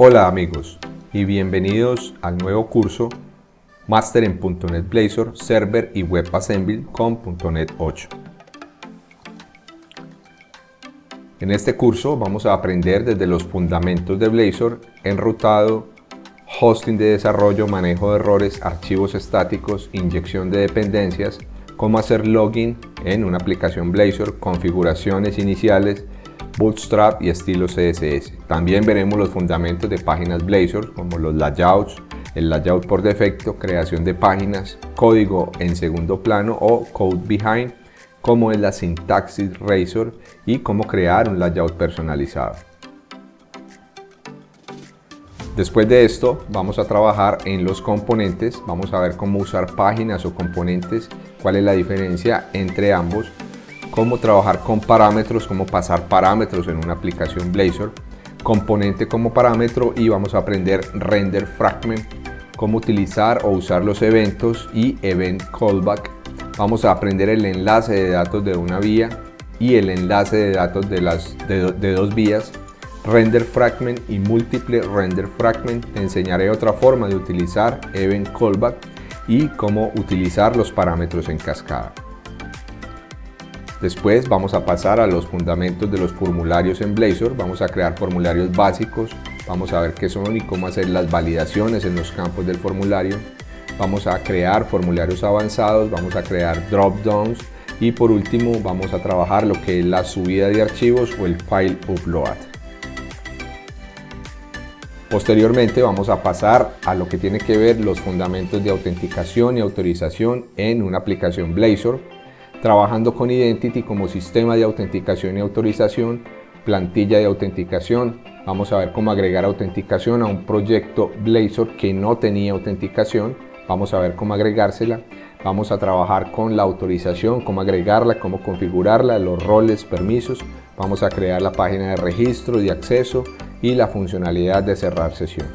Hola amigos y bienvenidos al nuevo curso Máster en .NET Blazor, Server y WebAssembly con .NET 8. En este curso vamos a aprender desde los fundamentos de Blazor, enrutado, hosting de desarrollo, manejo de errores, archivos estáticos, inyección de dependencias, cómo hacer login en una aplicación Blazor, configuraciones iniciales, Bootstrap y estilo CSS. También veremos los fundamentos de páginas Blazor como los layouts, el layout por defecto, creación de páginas, código en segundo plano o code behind, cómo es la sintaxis Razor y cómo crear un layout personalizado. Después de esto vamos a trabajar en los componentes, vamos a ver cómo usar páginas o componentes, cuál es la diferencia entre ambos, cómo trabajar con parámetros, cómo pasar parámetros en una aplicación Blazor, componente como parámetro, y vamos a aprender render fragment, cómo utilizar o usar los eventos y event callback. Vamos a aprender el enlace de datos de una vía y el enlace de datos de dos vías, render fragment y múltiple render fragment. Te enseñaré otra forma de utilizar event callback y cómo utilizar los parámetros en cascada. Después vamos a pasar a los fundamentos de los formularios en Blazor. Vamos a crear formularios básicos, vamos a ver qué son y cómo hacer las validaciones en los campos del formulario. Vamos a crear formularios avanzados, vamos a crear drop-downs y por último vamos a trabajar lo que es la subida de archivos o el file upload. Posteriormente vamos a pasar a lo que tiene que ver los fundamentos de autenticación y autorización en una aplicación Blazor, trabajando con Identity como sistema de autenticación y autorización, plantilla de autenticación. Vamos a ver cómo agregar autenticación a un proyecto Blazor que no tenía autenticación. Vamos a ver cómo agregársela. Vamos a trabajar con la autorización, cómo agregarla, cómo configurarla, los roles, permisos. Vamos a crear la página de registro, de acceso y la funcionalidad de cerrar sesión.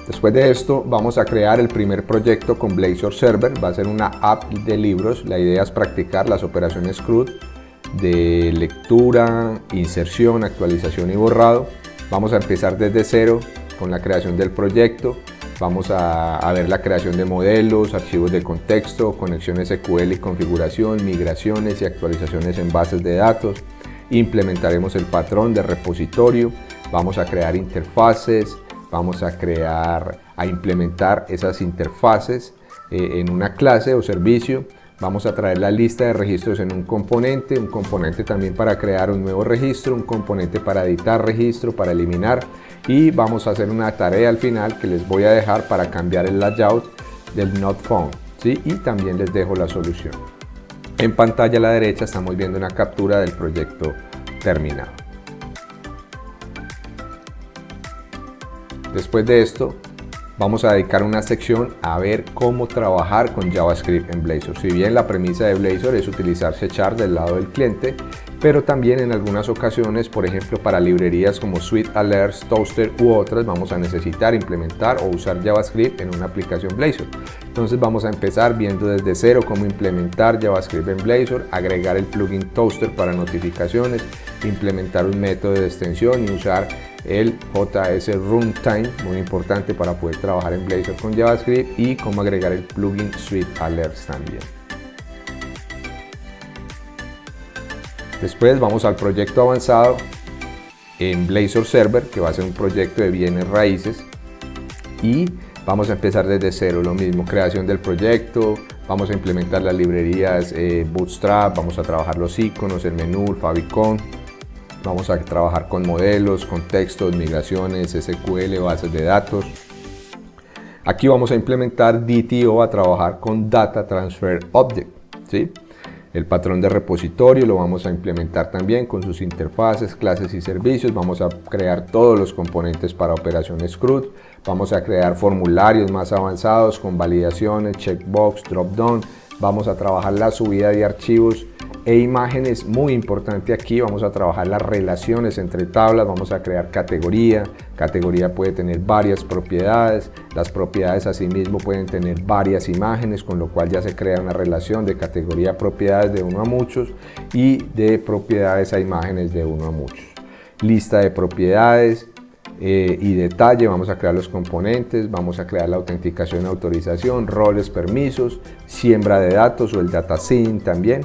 Después de esto vamos a crear el primer proyecto con Blazor Server, va a ser una app de libros. La idea es practicar las operaciones CRUD de lectura, inserción, actualización y borrado. Vamos a empezar desde cero con la creación del proyecto. Vamos a ver la creación de modelos, archivos de contexto, conexiones SQL y configuración, migraciones y actualizaciones en bases de datos. Implementaremos el patrón de repositorio, vamos a crear interfaces, vamos a implementar esas interfaces en una clase o servicio. Vamos a traer la lista de registros en un componente también para crear un nuevo registro, un componente para editar registro, para eliminar, y vamos a hacer una tarea al final que les voy a dejar para cambiar el layout del not found, ¿sí? Y también les dejo la solución. En pantalla a la derecha estamos viendo una captura del proyecto terminado. Después de esto vamos a dedicar una sección a ver cómo trabajar con JavaScript en Blazor. Si bien la premisa de Blazor es utilizar C# del lado del cliente, pero también en algunas ocasiones, por ejemplo para librerías como Sweet Alerts, Toaster u otras, vamos a necesitar implementar o usar JavaScript en una aplicación Blazor. Entonces vamos a empezar viendo desde cero cómo implementar JavaScript en Blazor, agregar el plugin Toaster para notificaciones, implementar un método de extensión y usar el JS Runtime, muy importante para poder trabajar en Blazor con JavaScript, y cómo agregar el plugin Sweet Alerts también. Después vamos al proyecto avanzado en Blazor Server, que va a ser un proyecto de bienes raíces, y vamos a empezar desde cero, lo mismo, creación del proyecto, vamos a implementar las librerías Bootstrap, vamos a trabajar los iconos, el menú, el favicon. Vamos a trabajar con modelos, contextos, migraciones, SQL, bases de datos. Aquí vamos a implementar DTO, a trabajar con Data Transfer Object, ¿sí? El patrón de repositorio lo vamos a implementar también con sus interfaces, clases y servicios. Vamos a crear todos los componentes para operaciones CRUD. Vamos a crear formularios más avanzados con validaciones, checkbox, dropdown. Vamos a trabajar la subida de archivos e imágenes, muy importante aquí. Vamos a trabajar las relaciones entre tablas, vamos a crear categoría puede tener varias propiedades, las propiedades asimismo pueden tener varias imágenes, con lo cual ya se crea una relación de categoría propiedades de uno a muchos y de propiedades a imágenes de uno a muchos. lista de propiedades y detalle, vamos a crear los componentes, vamos a crear la autenticación y autorización, roles, permisos, siembra de datos o el data sync también.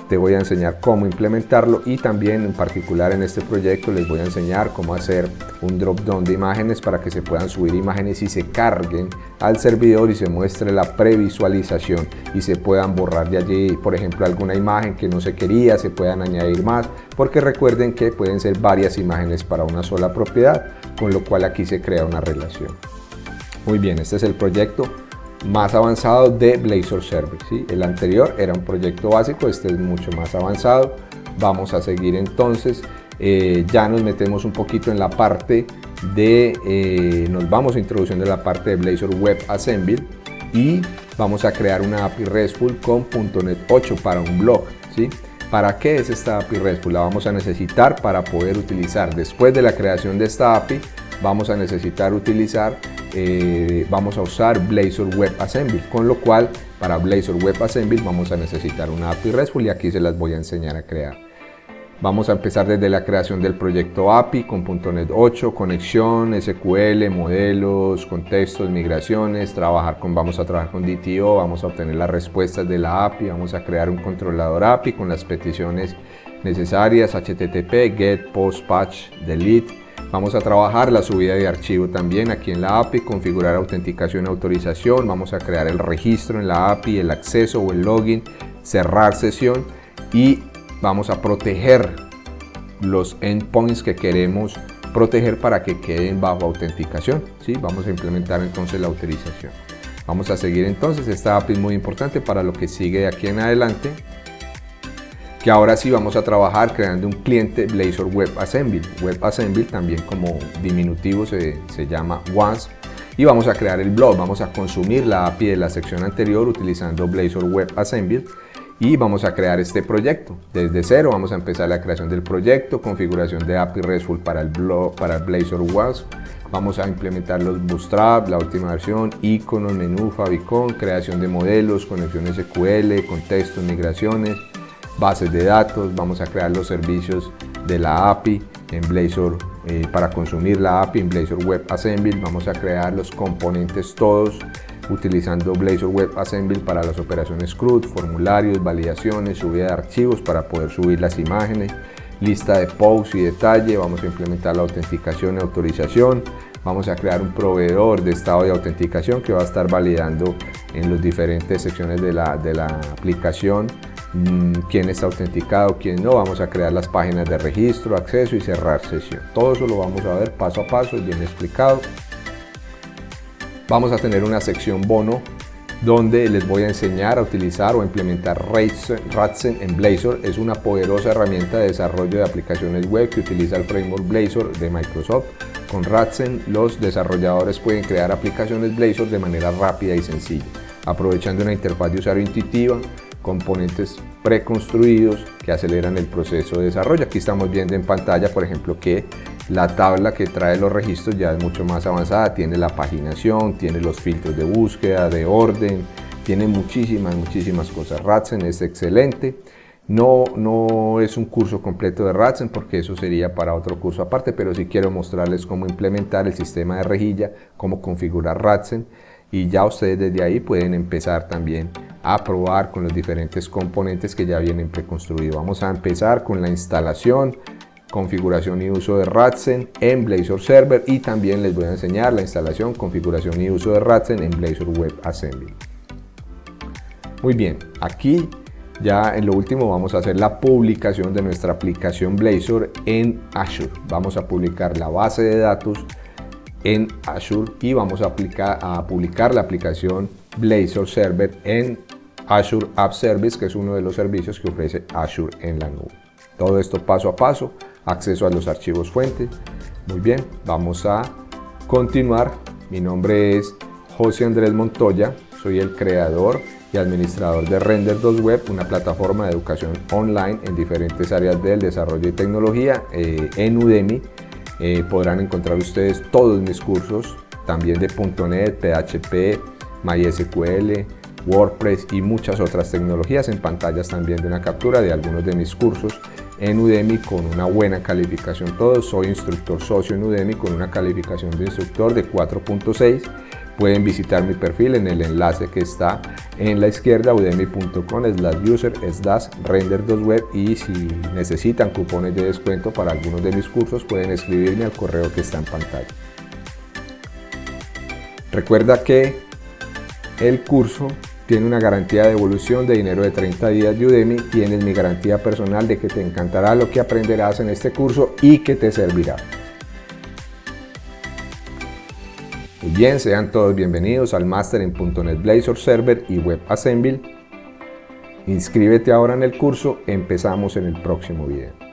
Te voy a enseñar cómo implementarlo y también en particular en este proyecto les voy a enseñar cómo hacer un drop down de imágenes para que se puedan subir imágenes y se carguen al servidor y se muestre la previsualización y se puedan borrar de allí, por ejemplo, alguna imagen que no se quería, se puedan añadir más, porque recuerden que pueden ser varias imágenes para una sola propiedad, con lo cual aquí se crea una relación. Muy bien, este es el proyecto más avanzado de Blazor Server, ¿sí? El anterior era un proyecto básico, este es mucho más avanzado. Vamos a seguir entonces, ya nos metemos un poquito en la parte de, nos vamos introduciendo en la parte de Blazor WebAssembly y vamos a crear una API RESTful con .NET 8 para un blog, ¿sí? ¿Para qué es esta API RESTful? La vamos a necesitar para poder utilizar, después de la creación de esta API, vamos a necesitar utilizar vamos a usar Blazor WebAssembly, con lo cual para Blazor WebAssembly vamos a necesitar una API RESTful y aquí se las voy a enseñar a crear. Vamos a empezar desde la creación del proyecto API con .NET 8, conexión, SQL, modelos, contextos, migraciones, vamos a trabajar con DTO, vamos a obtener las respuestas de la API, vamos a crear un controlador API con las peticiones necesarias, HTTP, GET, POST, PATCH, DELETE. Vamos a trabajar la subida de archivo también aquí en la API, configurar autenticación y autorización, vamos a crear el registro en la API, el acceso o el login, cerrar sesión y vamos a proteger los endpoints que queremos proteger para que queden bajo autenticación, ¿sí? Vamos a implementar entonces la autorización. Vamos a seguir entonces, esta API es muy importante para lo que sigue de aquí en adelante, que ahora sí vamos a trabajar creando un cliente Blazor WebAssembly. WebAssembly también como diminutivo se llama WASP. Y vamos a crear el blog, vamos a consumir la API de la sección anterior utilizando Blazor WebAssembly y vamos a crear este proyecto. Desde cero vamos a empezar la creación del proyecto, configuración de API RESTful para el blog, para el Blazor WASP. Vamos a implementar los Bootstrap, la última versión, iconos, menú, favicon, creación de modelos, conexión SQL, contextos, migraciones, bases de datos, vamos a crear los servicios de la API en Blazor para consumir la API en Blazor WebAssembly, vamos a crear los componentes todos utilizando Blazor WebAssembly para las operaciones CRUD, formularios, validaciones, subida de archivos para poder subir las imágenes, lista de posts y detalle, vamos a implementar la autenticación y autorización, vamos a crear un proveedor de estado de autenticación que va a estar validando en las diferentes secciones de la aplicación quién está autenticado, quién no. Vamos a crear las páginas de registro, acceso y cerrar sesión. Todo eso lo vamos a ver paso a paso, bien explicado. Vamos a tener una sección bono donde les voy a enseñar a utilizar o implementar Ratzen en Blazor. Es una poderosa herramienta de desarrollo de aplicaciones web que utiliza el framework Blazor de Microsoft. Con Ratzen los desarrolladores pueden crear aplicaciones Blazor de manera rápida y sencilla, aprovechando una interfaz de usuario intuitiva, componentes preconstruidos que aceleran el proceso de desarrollo. Aquí estamos viendo en pantalla, por ejemplo, que la tabla que trae los registros ya es mucho más avanzada, tiene la paginación, tiene los filtros de búsqueda, de orden, tiene muchísimas cosas. Ratzen es excelente. No es un curso completo de Ratzen porque eso sería para otro curso aparte, pero sí quiero mostrarles cómo implementar el sistema de rejilla, cómo configurar Ratzen y ya ustedes desde ahí pueden empezar también a probar con los diferentes componentes que ya vienen preconstruidos. Vamos a empezar con la instalación, configuración y uso de Ratzen en Blazor Server y también les voy a enseñar la instalación, configuración y uso de Ratzen en Blazor WebAssembly. Muy bien, aquí ya en lo último vamos a hacer la publicación de nuestra aplicación Blazor en Azure. Vamos a publicar la base de datos en Azure y vamos a publicar la aplicación Blazor Server en Azure App Service, que es uno de los servicios que ofrece Azure en la nube. Todo esto paso a paso, acceso a los archivos fuentes. Muy bien, vamos a continuar. Mi nombre es José Andrés Montoya, soy el creador y administrador de Render2Web, una plataforma de educación online en diferentes áreas del desarrollo y tecnología. En Udemy podrán encontrar ustedes todos mis cursos, también de .NET, PHP, MySQL, WordPress y muchas otras tecnologías. En pantallas también de una captura de algunos de mis cursos en Udemy con una buena calificación. Todos, soy instructor socio en Udemy con una calificación de instructor de 4.6. Pueden visitar mi perfil en el enlace que está en la izquierda, udemy.com/user/render2web, y si necesitan cupones de descuento para algunos de mis cursos pueden escribirme al correo que está en pantalla. Recuerda que el curso tiene una garantía de devolución de dinero de 30 días de Udemy. Tienes mi garantía personal de que te encantará lo que aprenderás en este curso y que te servirá. Muy bien, sean todos bienvenidos al máster en .NET Blazor Server y WebAssembly. Inscríbete ahora en el curso, empezamos en el próximo video.